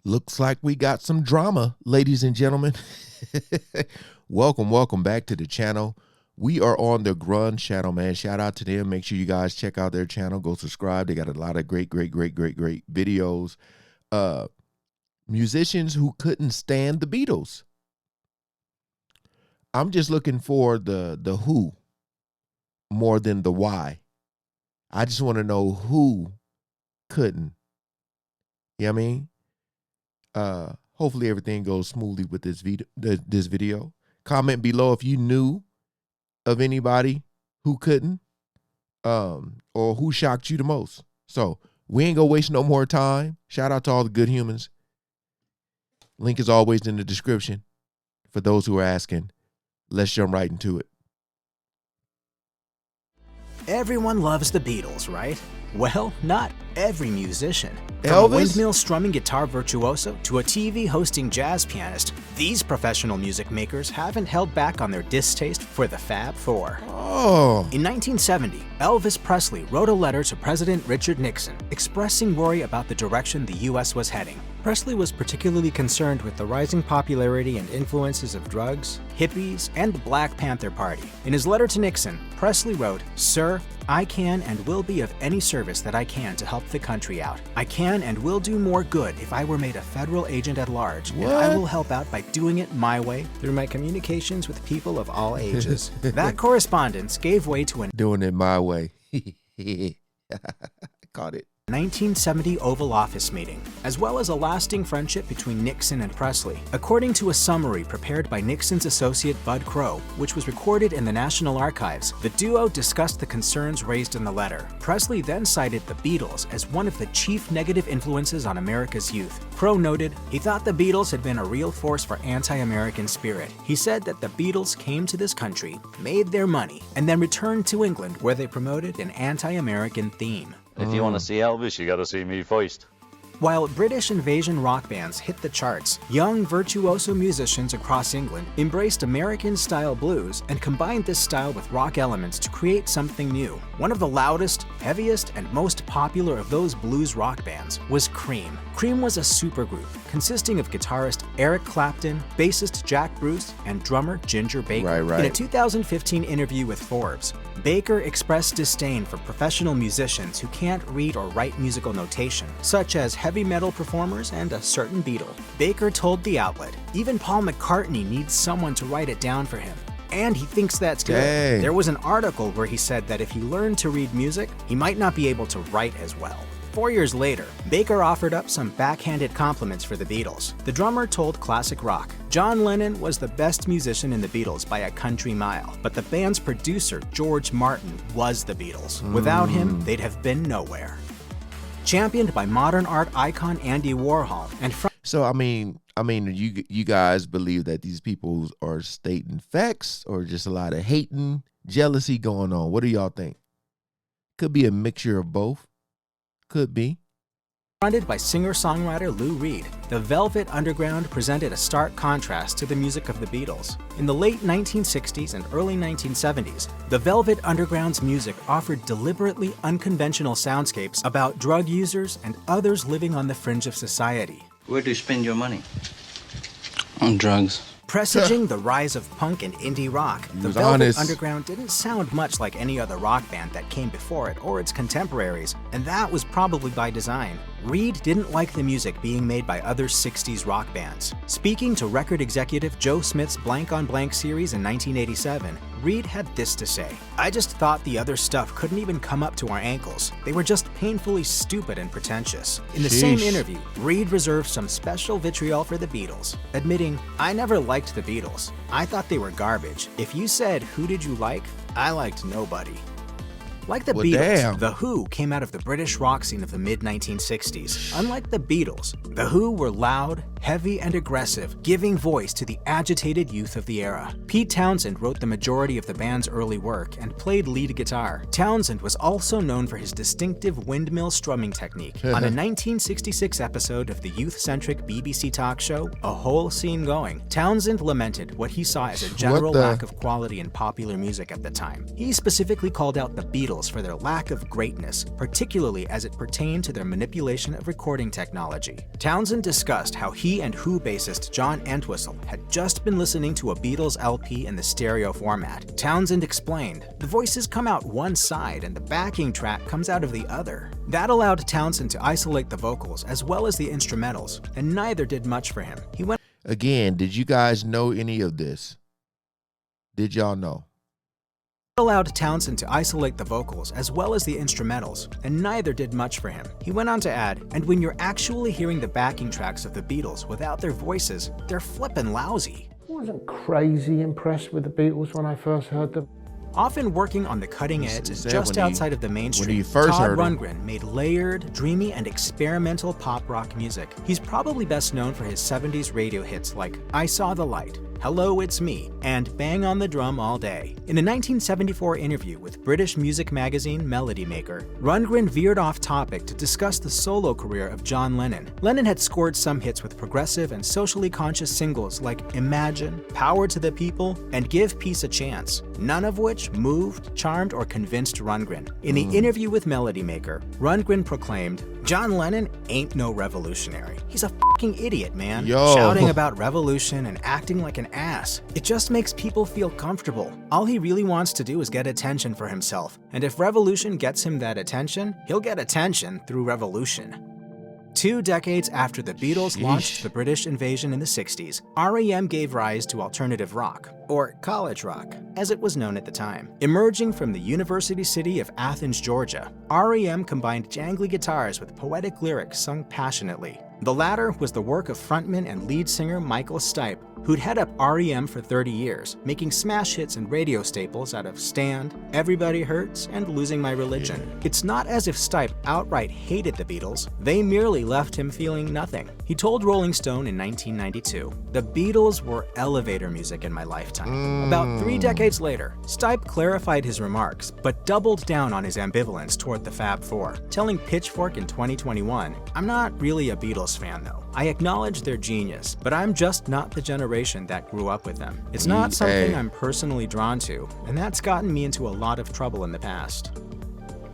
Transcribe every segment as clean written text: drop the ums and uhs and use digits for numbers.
Looks like we got some drama, ladies and gentlemen. Welcome back to the channel. We are on the Grunge channel, man. Shout out to them. Make sure you guys check out their channel. Go subscribe. They got a lot of great videos. Musicians who couldn't stand the Beatles. I'm just looking for the who more than the why. I just want to know who couldn't. You know what I mean? Hopefully everything goes smoothly with this video. Comment below if you knew of anybody who couldn't, or who shocked you the most. So we ain't gonna waste no more time. Shout out to all the good humans. Link is always in the description for those who are asking. Let's jump right into it. Everyone loves the Beatles, right? Well, not every musician. From Elvis? a windmill strumming guitar virtuoso to a TV hosting jazz pianist, these professional music makers haven't held back on their distaste for the Fab Four. Oh. In 1970, Elvis Presley wrote a letter to President Richard Nixon expressing worry about the direction the U.S. was heading. Presley was particularly concerned with the rising popularity and influences of drugs, hippies, and the Black Panther Party. In his letter to Nixon, Presley wrote, "Sir, I can and will be of any service that I can to help the country out. I can and will do more good if I were made a federal agent at large, and I will help out by doing it my way through my communications with people of all ages." That correspondence gave way to a Doing it my way. Caught it. 1970 Oval Office meeting, as well as a lasting friendship between Nixon and Presley. According to a summary prepared by Nixon's associate Bud Crow, which was recorded in the National Archives, the duo discussed the concerns raised in the letter. Presley then cited the Beatles as one of the chief negative influences on America's youth. Crow noted, he thought the Beatles had been a real force for anti-American spirit. He said that the Beatles came to this country, made their money, and then returned to England where they promoted an anti-American theme. If you want to see Elvis, you got to see me first. While British invasion rock bands hit the charts, young virtuoso musicians across England embraced American-style blues and combined this style with rock elements to create something new. One of the loudest, heaviest, and most popular of those blues rock bands was Cream. Cream was a supergroup consisting of guitarist Eric Clapton, bassist Jack Bruce, and drummer Ginger Baker. Right. In a 2015 interview with Forbes, Baker expressed disdain for professional musicians who can't read or write musical notation, such as heavy metal performers and a certain Beatle. Baker told the outlet, even Paul McCartney needs someone to write it down for him. And he thinks that's good. Dang. There was an article where he said that if he learned to read music, he might not be able to write as well. 4 years later, Baker offered up some backhanded compliments for the Beatles. The drummer told Classic Rock, John Lennon was the best musician in the Beatles by a country mile, but the band's producer, George Martin, was the Beatles. Without him, they'd have been nowhere. Championed by modern art icon Andy Warhol and So I mean, you guys believe that these people are stating facts or just a lot of hating, jealousy going on? What do y'all think? Could be a mixture of both. Could be. Fronted by singer-songwriter Lou Reed, the Velvet Underground presented a stark contrast to the music of the Beatles. In the late 1960s and early 1970s, the Velvet Underground's music offered deliberately unconventional soundscapes about drug users and others living on the fringe of society. Where do you spend your money? On drugs. Presaging the rise of punk and indie rock, the was Velvet honest. Underground didn't sound much like any other rock band that came before it or its contemporaries, and that was probably by design. Reed didn't like the music being made by other 60s rock bands. Speaking to record executive Joe Smith's Blank on Blank series in 1987, Reed had this to say, "I just thought the other stuff couldn't even come up to our ankles. They were just painfully stupid and pretentious." In the same Sheesh. interview, Reed reserved some special vitriol for the Beatles, admitting, "I never liked the Beatles. I thought they were garbage. If you said, who did you like? I liked nobody." Like the Well, Beatles, damn. The Who came out of the British rock scene of the mid-1960s. Unlike the Beatles, The Who were loud, heavy, and aggressive, giving voice to the agitated youth of the era. Pete Townsend wrote the majority of the band's early work and played lead guitar. Townsend was also known for his distinctive windmill strumming technique. On a 1966 episode of the youth-centric BBC talk show, A Whole Scene Going, Townsend lamented what he saw as a general the- lack of quality in popular music at the time. He specifically called out the Beatles Beatles for their lack of greatness, particularly as it pertained to their manipulation of recording technology. Townsend discussed how he and Who bassist John Entwistle had just been listening to a Beatles LP in the stereo format. Townsend explained, "The voices come out one side and the backing track comes out of the other." That allowed Townsend to isolate the vocals as well as the instrumentals, and neither did much for him. He went Again, did you guys know any of this? Did y'all know? allowed Townsend to isolate the vocals as well as the instrumentals, and neither did much for him. He went on to add, "And when you're actually hearing the backing tracks of the Beatles without their voices, they're flippin' lousy." I wasn't crazy impressed with the Beatles when I first heard them. Often working on the cutting edge and just outside of the mainstream, first Todd heard him. Rundgren made layered, dreamy, and experimental pop rock music. He's probably best known for his 70s radio hits like I Saw the Light, Hello, It's Me, and Bang on the Drum All Day. In a 1974 interview with British music magazine Melody Maker, Rundgren veered off topic to discuss the solo career of John Lennon. Lennon had scored some hits with progressive and socially conscious singles like Imagine, Power to the People, and Give Peace a Chance, none of which moved, charmed, or convinced Rundgren. In the interview with Melody Maker, Rundgren proclaimed, "John Lennon ain't no revolutionary. He's a fucking idiot, man. Yo. Shouting about revolution and acting like an ass. It just makes people feel comfortable. All he really wants to do is get attention for himself. And if revolution gets him that attention, he'll get attention through revolution." 2 decades after the Beatles launched the British invasion in the 60s, REM gave rise to alternative rock, or college rock, as it was known at the time. Emerging from the university city of Athens, Georgia, REM combined jangly guitars with poetic lyrics sung passionately. The latter was the work of frontman and lead singer Michael Stipe, who'd head up REM for 30 years, making smash hits and radio staples out of Stand, Everybody Hurts, and Losing My Religion. It's not as if Stipe outright hated the Beatles, they merely left him feeling nothing. He told Rolling Stone in 1992, "The Beatles were elevator music in my lifetime." About 3 decades later, Stipe clarified his remarks, but doubled down on his ambivalence toward the Fab Four, telling Pitchfork in 2021, "I'm not really a Beatles fan though. I acknowledge their genius, but I'm just not the generation that grew up with them. It's not something I'm personally drawn to, and that's gotten me into a lot of trouble in the past."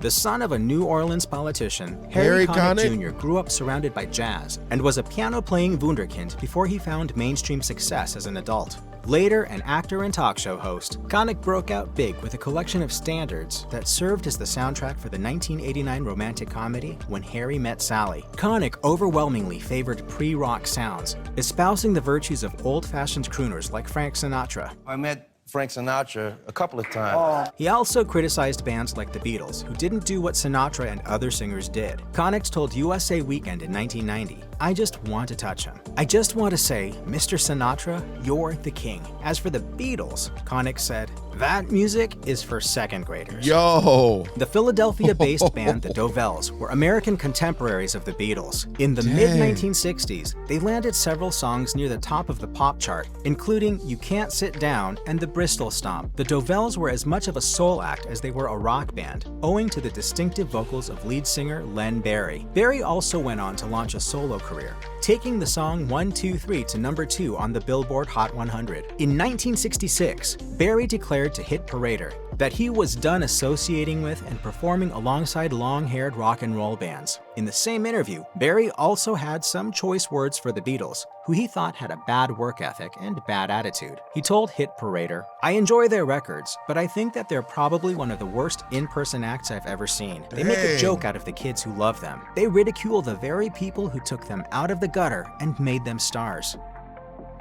The son of a New Orleans politician, Harry Connick Jr. grew up surrounded by jazz and was a piano-playing wunderkind before he found mainstream success as an adult. Later an actor and talk show host, Connick broke out big with a collection of standards that served as the soundtrack for the 1989 romantic comedy When Harry Met Sally. Connick overwhelmingly favored pre-rock sounds, espousing the virtues of old-fashioned crooners like Frank Sinatra. I met Frank Sinatra a couple of times. He also criticized bands like the Beatles, who didn't do what Sinatra and other singers did. Connick told USA Weekend in 1990, "I just want to touch him. I just want to say, Mr. Sinatra, you're the king." As for the Beatles, Connick said, "That music is for second graders." Yo. The Philadelphia-based band the Dovells were American contemporaries of the Beatles. In the mid-1960s, they landed several songs near the top of the pop chart, including You Can't Sit Down and the Bristol Stomp. The Dovells were as much of a soul act as they were a rock band, owing to the distinctive vocals of lead singer Len Barry. Barry also went on to launch a solo career, taking the song 1-2-3 to number 2 on the Billboard Hot 100. In 1966, Barry declared to Hit Parader that he was done associating with and performing alongside long-haired rock and roll bands. In the same interview, Barry also had some choice words for the Beatles, who he thought had a bad work ethic and bad attitude. He told Hit Parader, "I enjoy their records, but I think that they're probably one of the worst in-person acts I've ever seen. They make a joke out of the kids who love them. They ridicule the very people who took them out of the gutter and made them stars."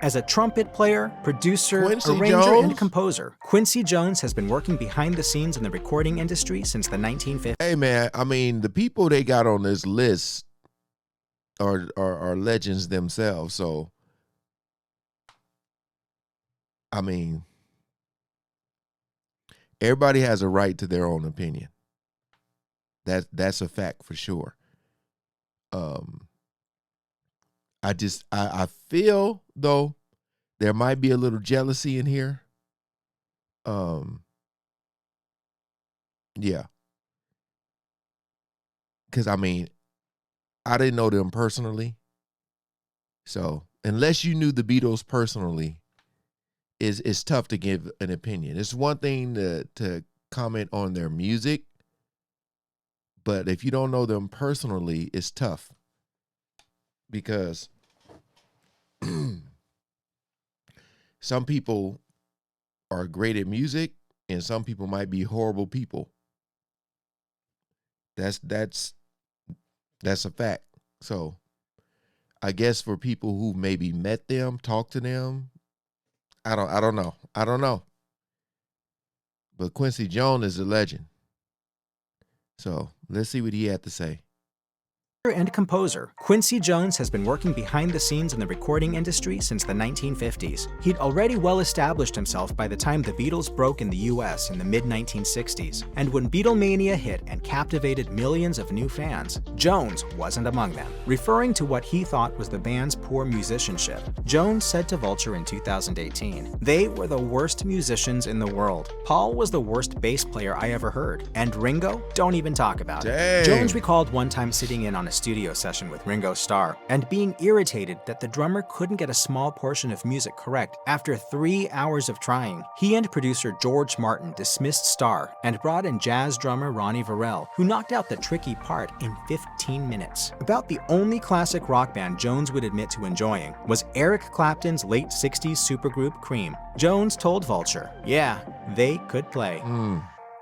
As a trumpet player, producer, arranger, and composer, Quincy Jones has been working behind the scenes in the recording industry since the 1950s. Hey man, I mean, the people they got on this list are legends themselves. So, I mean, everybody has a right to their own opinion. That's a fact for sure. I feel though there might be a little jealousy in here. Yeah. Cause I mean, I didn't know them personally. So unless you knew the Beatles personally, it's tough to give an opinion. It's one thing to comment on their music, But if you don't know them personally, it's tough because some people are great at music and some people might be horrible people. That's a fact. So I guess for people who maybe met them, talked to them, I don't know. I don't know. But Quincy Jones is a legend. So let's see what he had to say. And composer, Quincy Jones has been working behind the scenes in the recording industry since the 1950s. He'd already well established himself by the time the Beatles broke in the US in the mid-1960s. And when Beatlemania hit and captivated millions of new fans, Jones wasn't among them. Referring to what he thought was the band's poor musicianship, Jones said to Vulture in 2018, "They were the worst musicians in the world. Paul was the worst bass player I ever heard. And Ringo? Don't even talk about it." Dang. Jones recalled one time sitting in on a studio session with Ringo Starr and being irritated that the drummer couldn't get a small portion of music correct after 3 hours of trying. He and producer George Martin dismissed Starr and brought in jazz drummer Ronnie Varell, who knocked out the tricky part in 15 minutes. About the only classic rock band Jones would admit to enjoying was Eric Clapton's late 60s supergroup Cream. Jones told Vulture, "Yeah, they could play."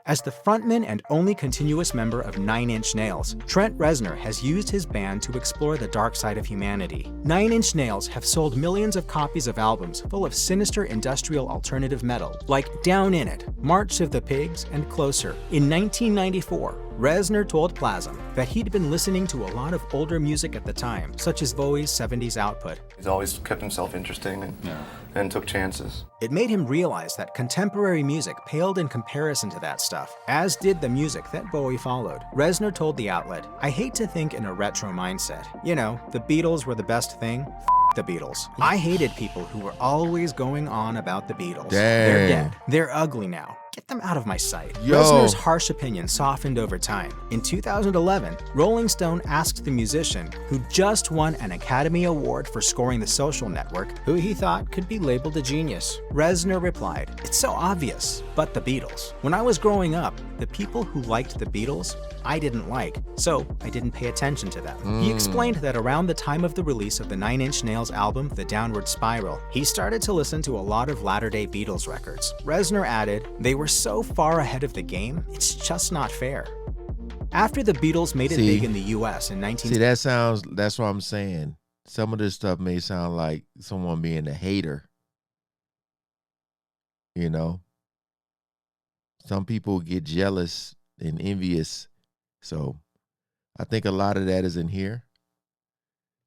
As the frontman and only continuous member of Nine Inch Nails, Trent Reznor has used his band to explore the dark side of humanity. Nine Inch Nails have sold millions of copies of albums full of sinister industrial alternative metal, like Down In It, March of the Pigs, and Closer. In 1994, Reznor told Plasm that he'd been listening to a lot of older music at the time, such as Bowie's 70s output. He's always kept himself interesting and took chances. It made him realize that contemporary music paled in comparison to that stuff, as did the music that Bowie followed. Reznor told the outlet, "I hate to think in a retro mindset. You know, the Beatles were the best thing. The Beatles. I hated people who were always going on about the Beatles. They're dead. They're ugly now. Get them out of my sight." Yo. Reznor's harsh opinion softened over time. In 2011, Rolling Stone asked the musician, who just won an Academy Award for scoring The Social Network, who he thought could be labeled a genius. Reznor replied, "It's so obvious, but the Beatles. When I was growing up, the people who liked the Beatles, I didn't like, so I didn't pay attention to them." He explained that around the time of the release of the Nine Inch Nails album, The Downward Spiral, he started to listen to a lot of latter-day Beatles records. Reznor added, "They were so far ahead of the game, it's just not fair." After the Beatles made it big in the US in 19... See, that's what I'm saying. Some of this stuff may sound like someone being a hater. You know? Some people get jealous and envious. So I think a lot of that is in here.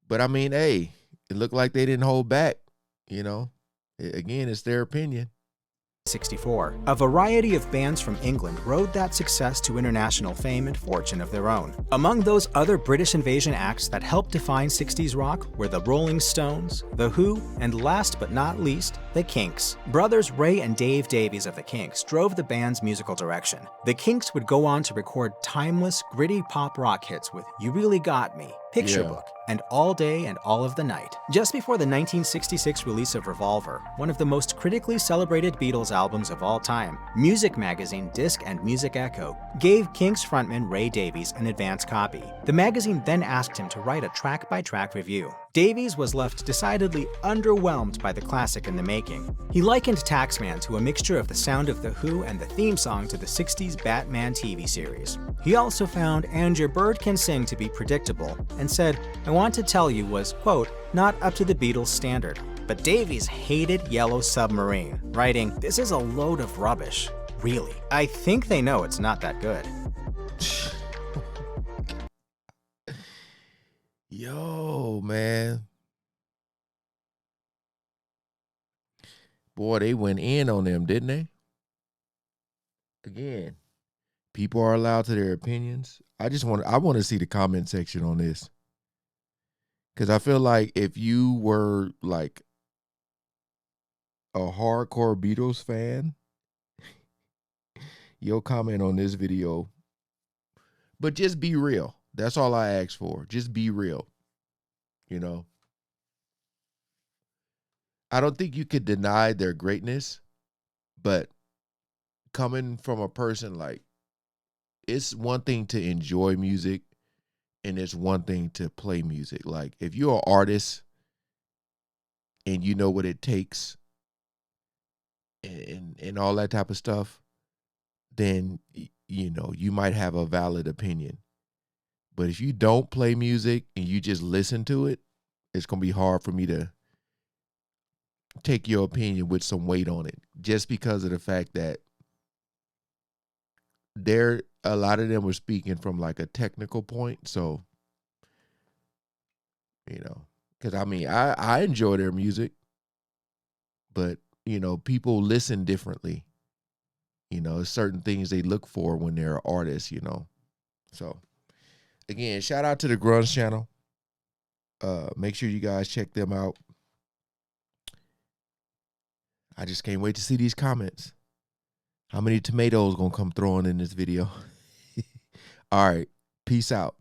But I mean, hey, it looked like they didn't hold back. You know? Again, it's their opinion. 1964. A variety of bands from England rode that success to international fame and fortune of their own. Among those other British invasion acts that helped define 60s rock were the Rolling Stones, The Who, and last but not least, the Kinks. Brothers Ray and Dave Davies of the Kinks drove the band's musical direction. The Kinks would go on to record timeless, gritty pop rock hits with You Really Got Me, Picture Book, and All Day and All of the Night. Just before the 1966 release of Revolver, one of the most critically celebrated Beatles albums of all time, music magazine Disc and Music Echo gave Kinks frontman Ray Davies an advance copy. The magazine then asked him to write a track-by-track review. Davies was left decidedly underwhelmed by the classic in the making. He likened Taxman to a mixture of the sound of The Who and the theme song to the 60s Batman TV series. He also found And Your Bird Can Sing to be predictable, and said, "I want to tell you was, quote, not up to the Beatles standard." But Davies hated Yellow Submarine, writing, "This is a load of rubbish. Really. I think they know it's not that good." Yo, man. Boy, they went in on them, didn't they? Again, people are allowed to their opinions. I want to see the comment section on this. Because I feel like if you were like a hardcore Beatles fan, you'll comment on this video. But just be real. That's all I ask for. Just be real. You know? I don't think you could deny their greatness, but coming from a person like it's one thing to enjoy music and it's one thing to play music. Like if you're an artist and you know what it takes and all that type of stuff, then you know, you might have a valid opinion. But if you don't play music and you just listen to it, it's going to be hard for me to take your opinion with some weight on it, just because of the fact that a lot of them were speaking from like a technical point. So, you know, because I mean, I enjoy their music, but you know, people listen differently. You know, certain things they look for when they're artists, you know. So again, shout out to the Grunge channel. Make sure you guys check them out. I just can't wait to see these comments. How many tomatoes gonna come throwing in this video? All right, peace out.